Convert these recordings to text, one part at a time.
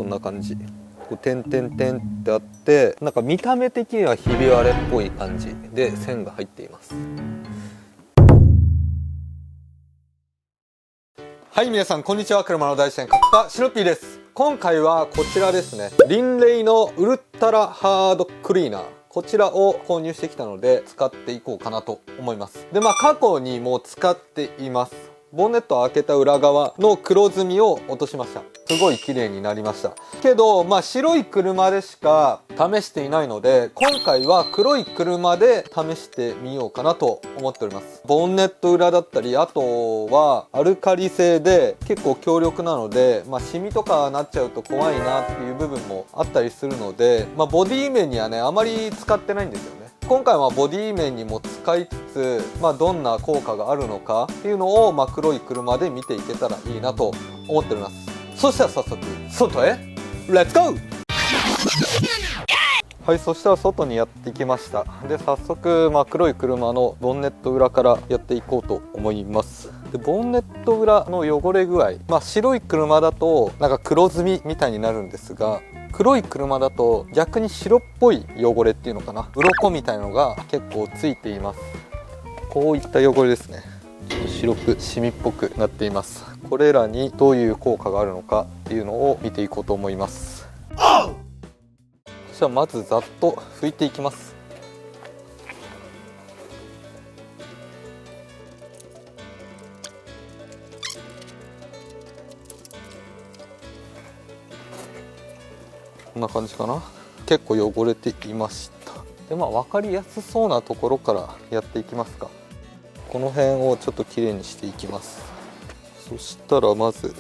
んな感じ。こう点々点ってあって、なんか見た目的にはひび割れっぽい感じで線が入っています。はい、皆さんこんにちは。車の大自然角田シロッピーです。今回はこちらですね、リンレイのウルトラハードクリーナー、こちらを購入してきたので使っていこうかなと思います。で、過去にも使っています。ボンネットを開けた裏側の黒ずみを落としました。すごい綺麗になりましたけど、白い車でしか試していないので、今回は黒い車で試してみようかなと思っております。ボンネット裏だったり、あとはアルカリ製で結構強力なので、シミとかなっちゃうと怖いなっていう部分もあったりするので、ボディ面にはねあまり使ってないんですよね。今回はボディ面にも使いつつ、どんな効果があるのかっていうのを、黒い車で見ていけたらいいなと思っております。そしたら早速外へレッツゴー。はい、そしたら外にやってきました。で、早速、黒い車のボンネット裏からやっていこうと思います。で、ボンネット裏の汚れ具合、白い車だとなんか黒ずみみたいになるんですが、黒い車だと逆に白っぽい汚れっていうのかな、鱗みたいなのが結構ついています。こういった汚れですね。ちょっと白くシミっぽくなっています。これらにどういう効果があるのかっていうのを見ていこうと思います。じゃあまずざっと拭いていきます。こんな感じかな。結構汚れていました。で、分かりやすそうなところからやっていきますか。この辺をちょっときれいにしていきます。そしたらまず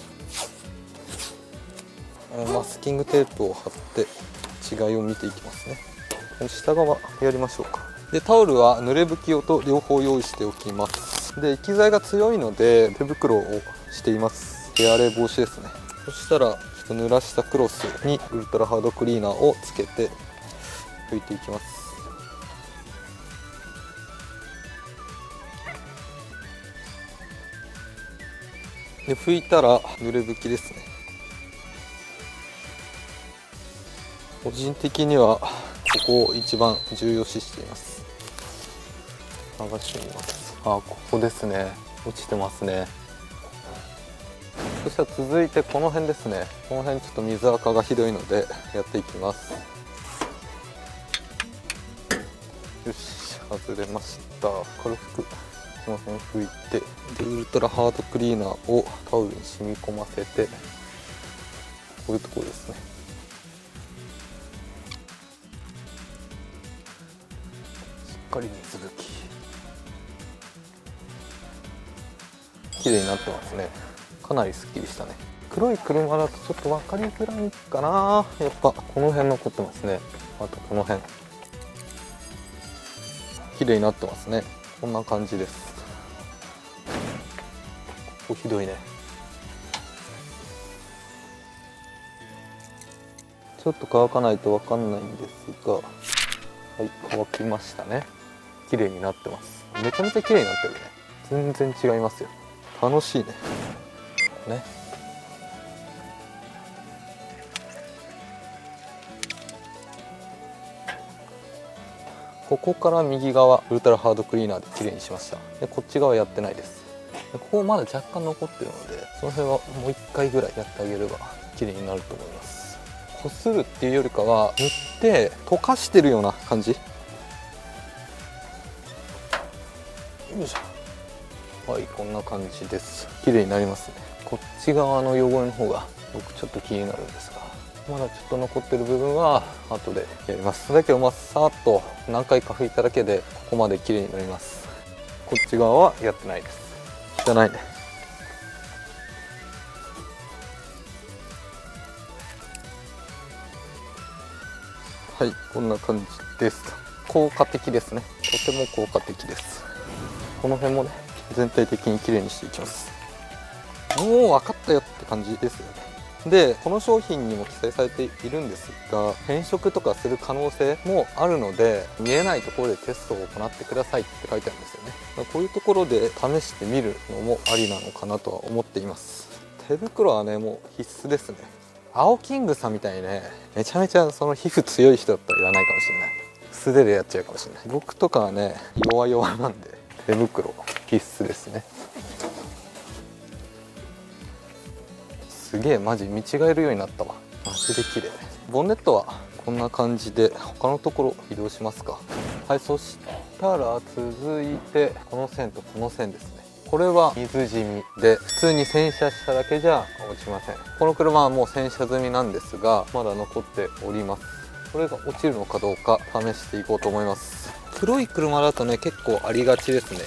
マスキングテープを貼って違いを見ていきますね。下側やりましょうか。で、タオルは濡れ拭き用と両方用意しておきます。で、液剤が強いので手袋をしています。手荒れ防止ですね。そしたらちょっと濡らしたクロスにウルトラハードクリーナーをつけて拭いていきます。で、拭いたら濡れ拭きですね。個人的にはここを一番重要視しています。流してみます。ここですね。落ちてますね。そしたら続いてこの辺ですね。この辺ちょっと水垢がひどいのでやっていきます。よし、外れました。軽くこの辺拭いて、でウルトラハードクリーナーをタオルに染み込ませて、こういうところですね。しっかり水拭き。綺麗になってますね。かなりすっきりしたね。黒い車だとちょっと分かりづらいかな。やっぱこの辺残ってますね。あとこの辺綺麗になってますね。こんな感じです。ここひどいね。ちょっと乾かないと分かんないんですが、はい、乾きましたね。綺麗になってます。めちゃめちゃ綺麗になってるね。全然違いますよ。楽しいね。ここから右側ウルトラハードクリーナーで綺麗にしました。で、こっち側やってないです。で、ここまだ若干残ってるので、その辺はもう1回ぐらいやってあげれば綺麗になると思います。こするっていうよりかは塗って溶かしてるような感じ。よいしょ。はい、こんな感じです。綺麗になりますね。こっち側の汚れの方が僕ちょっと気になるんですが、まだちょっと残ってる部分は後でやります。だけどさーっと何回か拭いただけでここまで綺麗になります。こっち側はやってないです。汚いね。はい、こんな感じです。効果的ですね。とても効果的です。この辺もね、全体的に綺麗にしていきます。もう分かったよって感じですよね。で、この商品にも記載されているんですが、変色とかする可能性もあるので、見えないところでテストを行ってくださいって書いてあるんですよね。こういうところで試してみるのもありなのかなとは思っています。手袋はね、もう必須ですね。青キングさんみたいにね、めちゃめちゃその皮膚強い人だったらいらないかもしれない。素手でやっちゃうかもしれない。僕とかはね弱々なんで手袋必須ですね。すげえマジ見違えるようになったわ。マジで綺麗。ボンネットはこんな感じで、他のところ移動しますか。はい、そしたら続いてこの線とこの線ですね。これは水染みで普通に洗車しただけじゃ落ちません。この車はもう洗車済みなんですがまだ残っております。これが落ちるのかどうか試していこうと思います。黒い車だとね結構ありがちですね、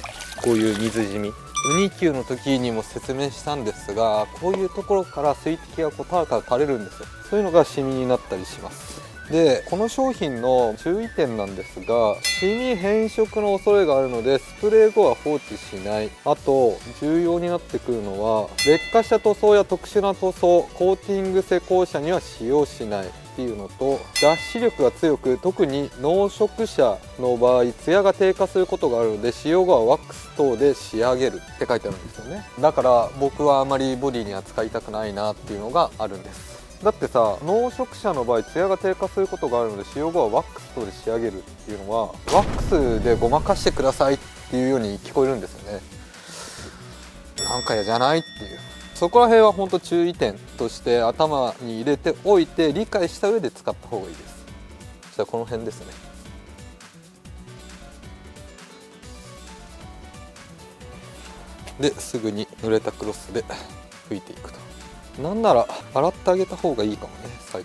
こういう水染み。ウニ級の時にも説明したんですが、こういうところから水滴がこうタラタラ垂れるんですよ。そういうのがシミになったりします。でこの商品の注意点なんですが、シミ変色の恐れがあるのでスプレー後は放置しない。あと重要になってくるのは、劣化した塗装や特殊な塗装、コーティング施工車には使用しないっていうのと、脱脂力が強く特に濃色車の場合ツヤが低下することがあるので、使用後はワックス等で仕上げるって書いてあるんですよね。だから僕はあまりボディには使いたくないなっていうのがあるんです。だってさ、濃色車の場合ツヤが低下することがあるので使用後はワックス等で仕上げるっていうのは、ワックスでごまかしてくださいっていうように聞こえるんですよね。なんか嫌じゃないっていう、そこら辺は本当注意点として頭に入れておいて理解した上で使った方がいいです。じゃあこの辺ですね。ですぐに濡れたクロスで拭いていくと。なんなら洗ってあげた方がいいかもね。最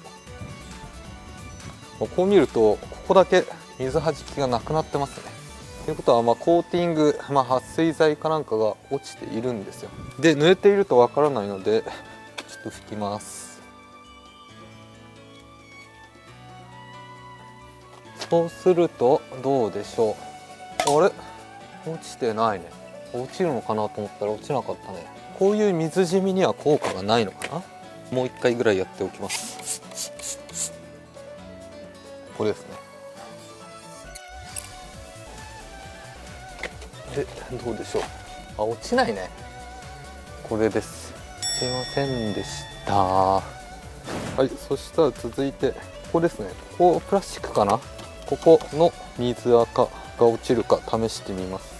後こう見るとここだけ水はじきがなくなってますね。ということはコーティング、撥水剤かなんかが落ちているんですよ。で濡れているとわからないのでちょっと拭きます。そうするとどうでしょう。あれ落ちてないね。落ちるのかなと思ったら落ちなかったね。こういう水染みには効果がないのかな。もう1回ぐらいやっておきます。これですね。でどうでしょう。落ちないね。これです。すいませんでした。はい、そしたら続いてここですね。ここプラスチックかな。ここの水垢が落ちるか試してみます。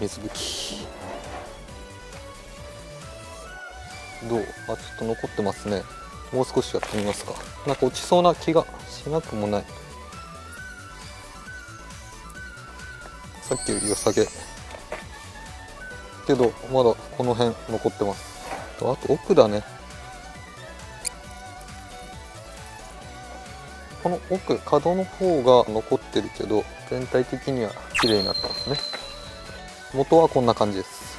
水拭きどう？ちょっと残ってますね。もう少しやってみますか。なんか落ちそうな気がしなくもない。さっきより良さげけどまだこの辺残ってます。あと奥だね。この奥角の方が残ってるけど全体的には綺麗になってますね。元はこんな感じです。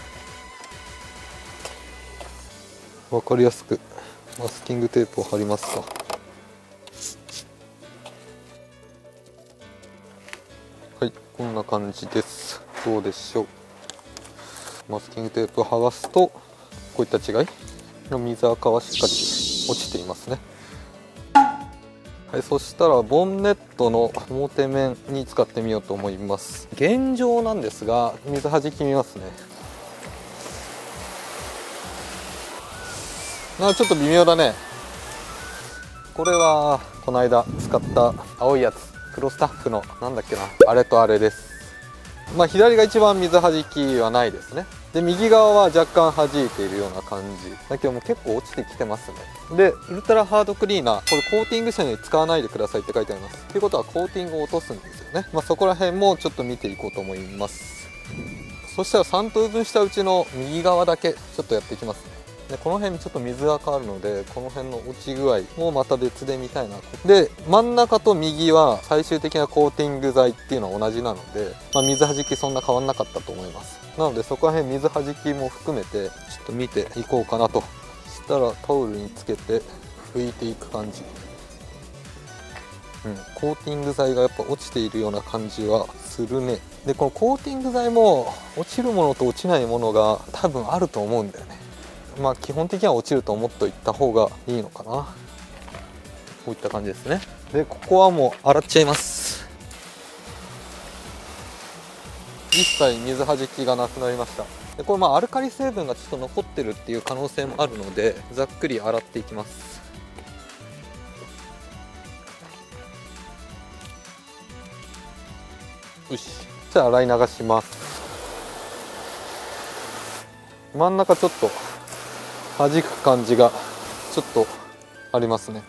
わかりやすくマスキングテープを貼りますか。はい、こんな感じです。どうでしょう。マスキングテープを剥がすとこういった違いの水垢はしっかり落ちていますね。はい、そしたらボンネットの表面に使ってみようと思います。現状なんですが水はじきみますね。ちょっと微妙だね。これはこの間使った青いやつ、黒スタッフのなんだっけな、あれとあれです。左が一番水はじきはないですね。で右側は若干弾いているような感じだけども結構落ちてきてますね。でウルトラハードクリーナー、これコーティング車に使わないでくださいって書いてあります。ということはコーティングを落とすんですよね。そこら辺もちょっと見ていこうと思います。そしたら3等分したうちの右側だけちょっとやっていきますね。でこの辺ちょっと水垢あるのでこの辺の落ち具合もまた別で見たいな。で真ん中と右は最終的なコーティング剤っていうのは同じなので、水はじきそんな変わんなかったと思います。なのでそこら辺水はじきも含めてちょっと見ていこうかなと。そしたらタオルにつけて拭いていく感じ。コーティング剤がやっぱ落ちているような感じはするね。でこのコーティング剤も落ちるものと落ちないものが多分あると思うんだよね。基本的には落ちると思っておいた方がいいのかな。こういった感じですね。でここはもう洗っちゃいます。一切水はじきがなくなりました。でこれアルカリ成分がちょっと残ってるっていう可能性もあるので、ざっくり洗っていきます。よし、じゃあ洗い流します。真ん中ちょっと弾く感じがちょっとありますね。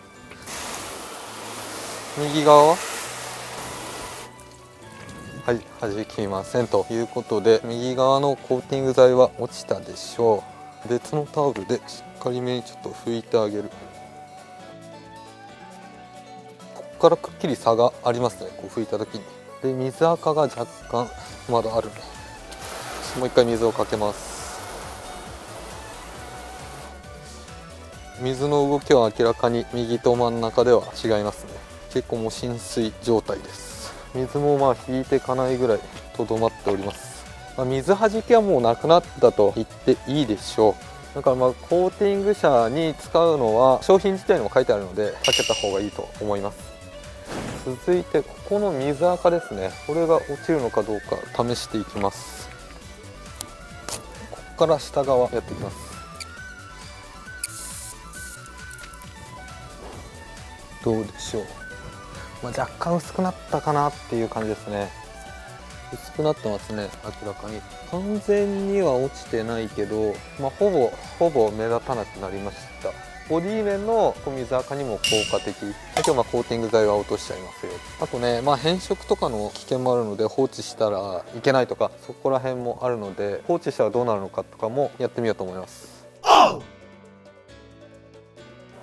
右側ははい弾きませんということで、右側のコーティング剤は落ちたでしょう。別のタオルでしっかりめにちょっと拭いてあげる。ここからくっきり差がありますね、こう拭いた時に。で水垢が若干まだあるね。もう一回水をかけます。水の動きは明らかに右と真ん中では違いますね。結構もう浸水状態です。水も引いていかないぐらいとどまっております。水はじきはもうなくなったと言っていいでしょう。だからコーティング車に使うのは商品自体にも書いてあるので避けた方がいいと思います。続いてここの水垢ですね、これが落ちるのかどうか試していきます。ここから下側やっていきます。どうでしょう。若干薄くなったかなっていう感じですね。薄くなってますね、明らかに。完全には落ちてないけど、ほぼ目立たなくなりました。ボディ面の水垢にも効果的。今日コーティング剤は落としちゃいますよ。あとね、変色とかの危険もあるので放置したらいけないとか、そこら辺もあるので、放置したらどうなるのかとかもやってみようと思います。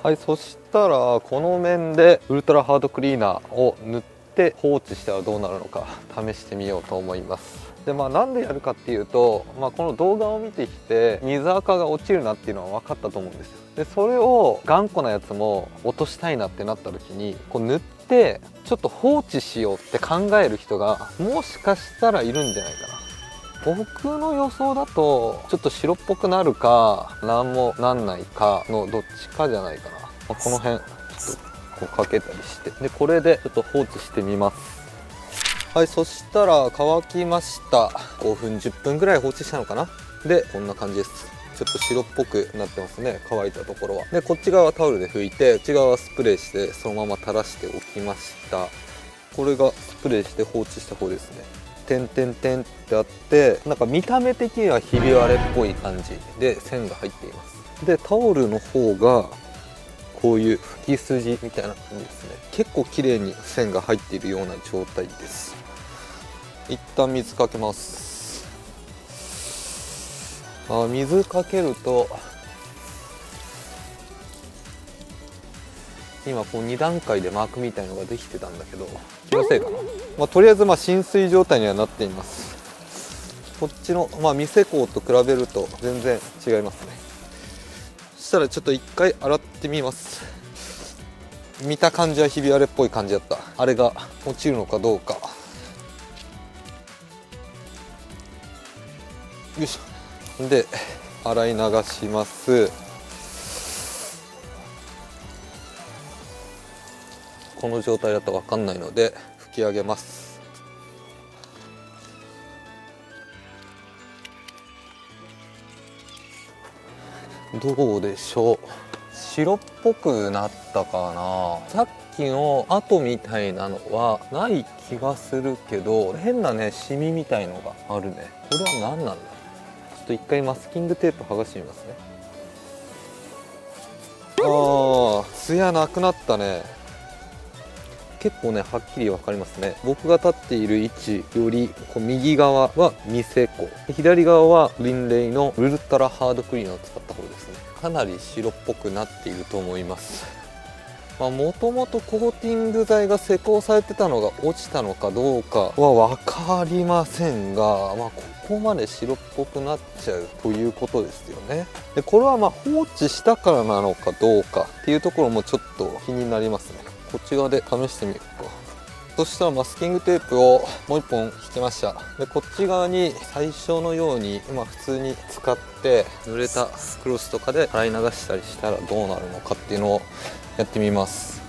はい、そしたらこの面でウルトラハードクリーナーを塗って放置したらどうなるのか試してみようと思います。でなんでやるかっていうと、この動画を見てきて水垢が落ちるなっていうのは分かったと思うんですよ。でそれを頑固なやつも落としたいなってなった時に塗ってちょっと放置しようって考える人がもしかしたらいるんじゃないかな。僕の予想だとちょっと白っぽくなるか何もなんないかのどっちかじゃないかな。この辺ちょっとこうかけたりして、でこれでちょっと放置してみます。はい、そしたら乾きました。5分10分ぐらい放置したのかな。でこんな感じです。ちょっと白っぽくなってますね、乾いたところは。でこっち側はタオルで拭いて、こっち側はスプレーしてそのまま垂らしておきました。これがスプレーして放置した方ですね。点々点ってあって、見た目的にはひび割れっぽい感じで線が入っています。でタオルの方がこういう拭き筋みたいな感じですね。結構綺麗に線が入っているような状態です。一旦水かけます。水かけると今2段階でマークみたいのができてたんだけど、気のせいかな。とりあえず浸水状態にはなっています。こっちの店工と比べると全然違いますね。そしたらちょっと一回洗ってみます。見た感じはひび割れっぽい感じだった。あれが落ちるのかどうか。よいしょ。で洗い流します。この状態だと分かんないので拭き上げます。どうでしょう。白っぽくなったかな。さっきの跡みたいなのはない気がするけど、変なねシミみたいのがあるね。これは何なんだ。ちょっと一回マスキングテープ剥がしてみますね。ツヤなくなったね。結構ねはっきり分かりますね。僕が立っている位置より右側はミセコ、左側はリンレイのウルトラハードクリーナーを使った方ですね。かなり白っぽくなっていると思います。もともとコーティング剤が施工されてたのが落ちたのかどうかは分かりませんが、ここまで白っぽくなっちゃうということですよね。でこれは放置したからなのかどうかっていうところもちょっと気になりますね。こっち側で試してみようか。そしたらマスキングテープをもう1本引きました。でこっち側に最初のように普通に使って濡れたクロスとかで洗い流したりしたらどうなるのかっていうのをやってみます。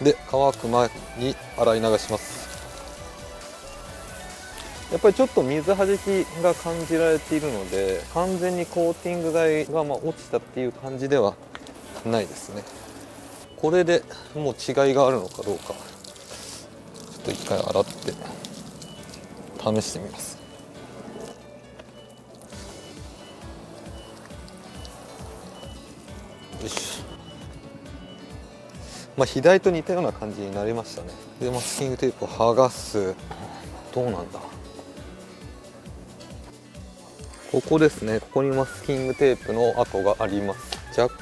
で乾く前に洗い流します。やっぱりちょっと水はじきが感じられているので、完全にコーティング剤が落ちたっていう感じではないですね。これでもう違いがあるのかどうか、ちょっと一回洗って試してみます。よし。左と似たような感じになりましたね。で、マスキングテープを剥がす。どうなんだ。ここですね。ここにマスキングテープの跡があります。若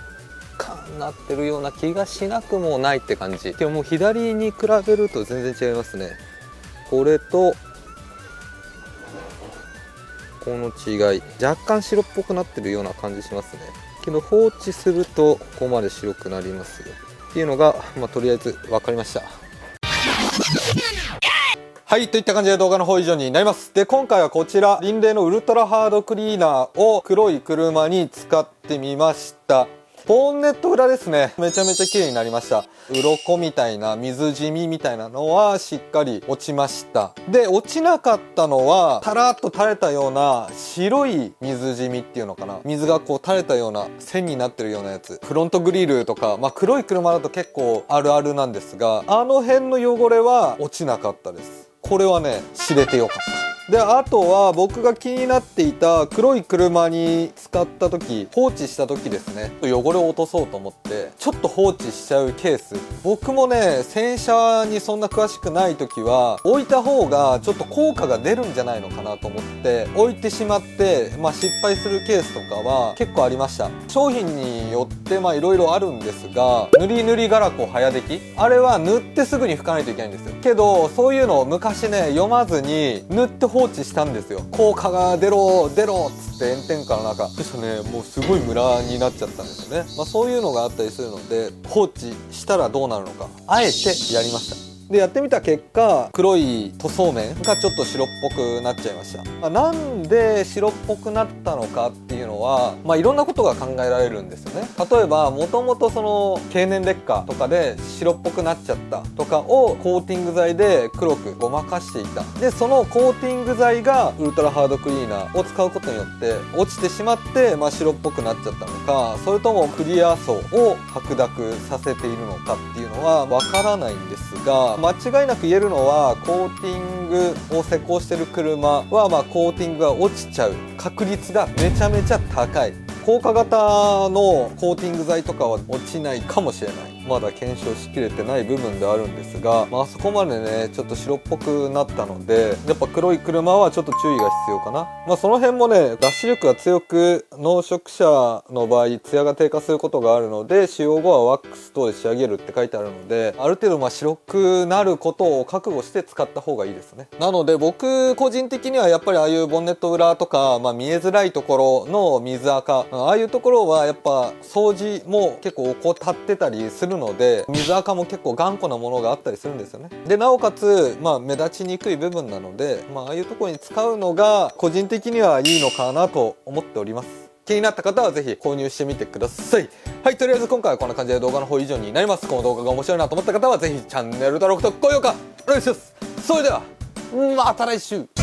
干なってるような気がしなくもないって感じ。でももう左に比べると全然違いますね。これとこの違い、若干白っぽくなってるような感じしますね。けど放置するとここまで白くなりますよっていうのが、とりあえず分かりました。はい、といった感じで動画の方以上になります。で、今回はこちら、リンレイのウルトラハードクリーナーを黒い車に使ってみました。ボンネット裏ですね。めちゃめちゃ綺麗になりました。鱗みたいな水染みみたいなのはしっかり落ちました。で、落ちなかったのは、タラッと垂れたような白い水染みっていうのかな。水がこう垂れたような線になってるようなやつ。フロントグリルとか、黒い車だと結構あるあるなんですが、あの辺の汚れは落ちなかったです。これはね、知れてよかった。で、あとは僕が気になっていた黒い車に使った時、放置した時ですね、汚れを落とそうと思ってちょっと放置しちゃうケース、僕もね、洗車にそんな詳しくない時は置いた方がちょっと効果が出るんじゃないのかなと思って置いてしまって、失敗するケースとかは結構ありました。商品によっていろいろあるんですが、塗り塗りガラコ早出来、あれは塗ってすぐに拭かないといけないんですよ。けどそういうのを昔ね、読まずに塗って放置したんですよ。効果が出ろっつって炎天下の中、そしたらね、もうすごいムラになっちゃったんですよね。そういうのがあったりするので、放置したらどうなるのか、あえてやりました。で、やってみた結果、黒い塗装面がちょっと白っぽくなっちゃいました。なんで白っぽくなったのかっていうのは、いろんなことが考えられるんですよね。例えば、もともとその経年劣化とかで白っぽくなっちゃったとかをコーティング剤で黒くごまかしていた。で、そのコーティング剤がウルトラハードクリーナーを使うことによって落ちてしまって、白っぽくなっちゃったのか、それともクリア層を白濁させているのかっていうのはわからないんですが、間違いなく言えるのは、コーティングを施工してる車はコーティングが落ちちゃう確率がめちゃめちゃ高い。高化型のコーティング剤とかは落ちないかもしれない。まだ検証しきれてない部分ではあるんですが、あそこまでね、ちょっと白っぽくなったので、やっぱ黒い車はちょっと注意が必要かな。その辺もね、脱脂力が強く、濃色車の場合ツヤが低下することがあるので、使用後はワックス等で仕上げるって書いてあるので、ある程度白くなることを覚悟して使った方がいいですね。なので僕個人的にはやっぱりああいうボンネット裏とか、見えづらいところの水垢、ああいうところはやっぱ掃除も結構怠ってたりするので、水垢も結構頑固なものがあったりするんですよね。で、なおかつ目立ちにくい部分なので、ああいうところに使うのが個人的にはいいのかなと思っております。気になった方はぜひ購入してみてください。はい、とりあえず今回はこんな感じで動画の方以上になります。この動画が面白いなと思った方はぜひチャンネル登録と高評価お願いします。それではまた来週。